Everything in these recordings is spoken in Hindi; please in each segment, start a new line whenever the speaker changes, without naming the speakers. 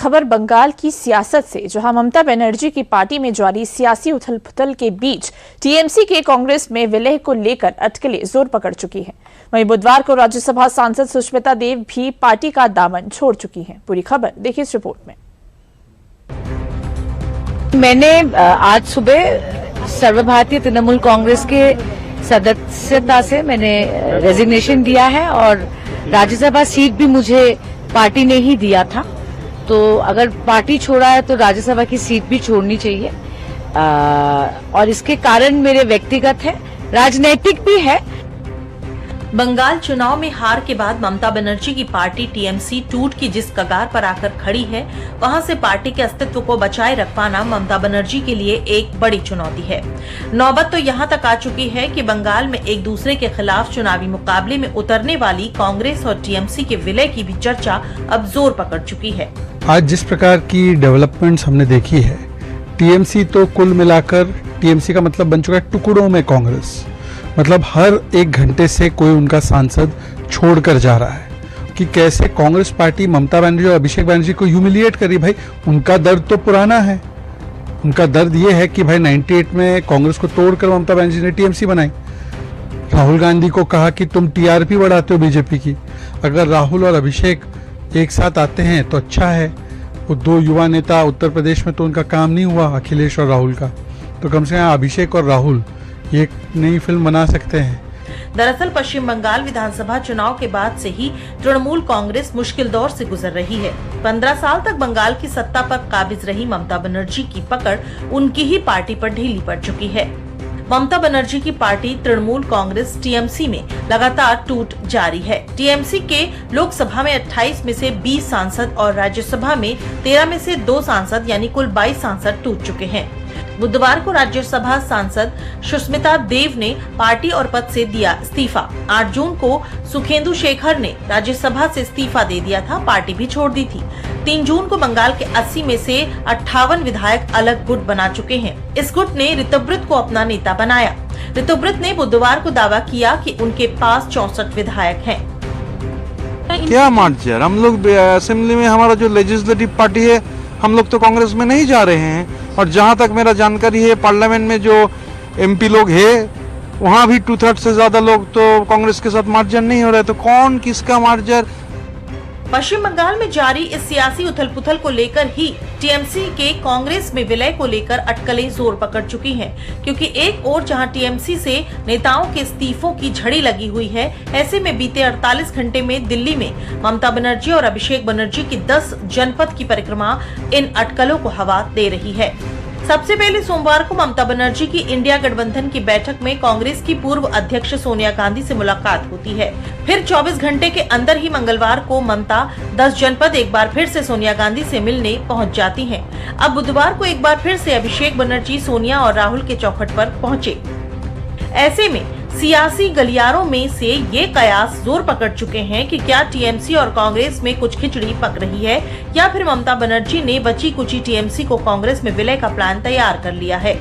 खबर बंगाल की सियासत से, जहां ममता बनर्जी की पार्टी में जारी सियासी उथल-पुथल के बीच टीएमसी के कांग्रेस में विलय को लेकर अटकलें जोर पकड़ चुकी हैं। वहीं बुधवार को राज्यसभा सांसद सुष्मिता देव भी पार्टी का दामन छोड़ चुकी हैं। पूरी खबर देखिए इस रिपोर्ट में।
मैंने आज सुबह सर्वभारतीय तृणमूल कांग्रेस के सदस्यता से मैंने रेजिग्नेशन दिया है और राज्यसभा सीट भी मुझे पार्टी ने ही दिया था। तो अगर पार्टी छोड़ा है तो राज्यसभा की सीट भी छोड़नी चाहिए। और इसके कारण मेरे व्यक्तिगत है, राजनीतिक भी है।
बंगाल चुनाव में हार के बाद ममता बनर्जी की पार्टी टीएमसी टूट की जिस कगार पर आकर खड़ी है, वहां से पार्टी के अस्तित्व को बचाए रख पाना ममता बनर्जी के लिए एक बड़ी चुनौती है। नौबत तो यहां तक आ चुकी है कि बंगाल में एक दूसरे के खिलाफ चुनावी मुकाबले में उतरने वाली कांग्रेस और टीएमसी के विलय की भी चर्चा अब जोर पकड़ चुकी है।
आज जिस प्रकार की डेवलपमेंट्स हमने देखी है, टीएमसी तो कुल मिलाकर टीएमसी का मतलब बन चुका है टुकड़ों में कांग्रेस। मतलब हर एक घंटे से कोई उनका सांसद छोड़कर जा रहा है कि कैसे कांग्रेस पार्टी ममता बनर्जी और अभिषेक बनर्जी को ह्यूमिलिएट करी। भाई उनका दर्द तो पुराना है। उनका दर्द ये है कि भाई 98 में कांग्रेस को तोड़कर ममता बनर्जी ने टीएमसी बनाई। राहुल गांधी को कहा कि तुम टीआरपी बढ़ाते हो बीजेपी की। अगर राहुल और अभिषेक एक साथ आते हैं तो अच्छा है। वो दो युवा नेता, उत्तर प्रदेश में तो उनका काम नहीं हुआ अखिलेश और राहुल का, तो कम से कम अभिषेक और राहुल ये एक नई फिल्म बना सकते हैं।
दरअसल पश्चिम बंगाल विधानसभा चुनाव के बाद से ही तृणमूल कांग्रेस मुश्किल दौर से गुजर रही है। 15 साल तक बंगाल की सत्ता पर काबिज रही ममता बनर्जी की पकड़ उनकी ही पार्टी पर ढीली पड़ चुकी है। ममता बनर्जी की पार्टी तृणमूल कांग्रेस टीएमसी में लगातार टूट जारी है। टीएमसी के लोकसभा में 28 में से 20 सांसद और राज्यसभा में 13 में से 2 सांसद यानी कुल 22 सांसद टूट चुके हैं। बुधवार को राज्यसभा सांसद सुष्मिता देव ने पार्टी और पद से दिया इस्तीफा। 8 जून को सुखेंदु शेखर ने राज्यसभा से इस्तीफा दे दिया था, पार्टी भी छोड़ दी थी। 3 जून को बंगाल के 80 में से 58 विधायक अलग गुट बना चुके हैं। इस गुट ने ऋतुव्रत को अपना नेता बनाया। ऋतुव्रत ने बुधवार को दावा किया कि उनके पास 64 विधायक हैं।
क्या मार्जिन, हम लोग असेंबली में हमारा जो लेजिस्लेटिव पार्टी है, हम लोग तो कांग्रेस में नहीं जा रहे हैं। और जहां तक मेरा जानकारी है, पार्लियामेंट में जो एमपी लोग हैं वहां भी 2/3 से ज्यादा लोग तो कांग्रेस के साथ मार्जिन नहीं हो रहे। तो कौन किसका मार्जिन?
पश्चिम बंगाल में जारी इस सियासी उथल-पुथल को लेकर ही टीएमसी के कांग्रेस में विलय को लेकर अटकलें जोर पकड़ चुकी हैं, क्योंकि एक ओर जहां टीएमसी से नेताओं के इस्तीफों की झड़ी लगी हुई है, ऐसे में बीते 48 घंटे में दिल्ली में ममता बनर्जी और अभिषेक बनर्जी की 10 जनपद की परिक्रमा इन अटकलों को हवा दे रही है। सबसे पहले सोमवार को ममता बनर्जी की इंडिया गठबंधन की बैठक में कांग्रेस की पूर्व अध्यक्ष सोनिया गांधी से मुलाकात होती है। फिर 24 घंटे के अंदर ही मंगलवार को ममता 10 जनपद एक बार फिर से सोनिया गांधी से मिलने पहुंच जाती हैं। अब बुधवार को एक बार फिर से अभिषेक बनर्जी सोनिया और राहुल के चौखट पर पहुंचे। ऐसे में सियासी गलियारों में से ये कयास जोर पकड़ चुके हैं कि क्या टीएमसी और कांग्रेस में कुछ खिचड़ी पक रही है या फिर ममता बनर्जी ने बची कुची टीएमसी को कांग्रेस में विलय का प्लान तैयार कर लिया है।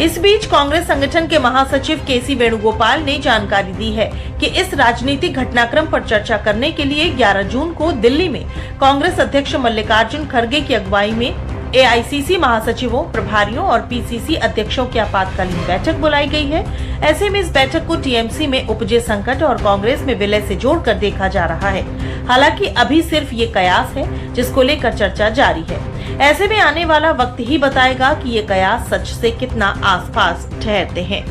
इस बीच कांग्रेस संगठन के महासचिव केसी वेणुगोपाल ने जानकारी दी है कि इस राजनीतिक घटनाक्रम पर चर्चा करने के लिए 11 जून को दिल्ली में कांग्रेस अध्यक्ष मल्लिकार्जुन खड़गे की अगुवाई में एआईसीसी महासचिवों, प्रभारियों और पीसीसी अध्यक्षों की आपातकालीन बैठक बुलाई गई है। ऐसे में इस बैठक को टीएमसी में उपजे संकट और कांग्रेस में विलय से जोड़कर देखा जा रहा है। हालांकि अभी सिर्फ ये कयास है जिसको लेकर चर्चा जारी है। ऐसे में आने वाला वक्त ही बताएगा कि ये कयास सच से कितना आसपास ठहरते हैं।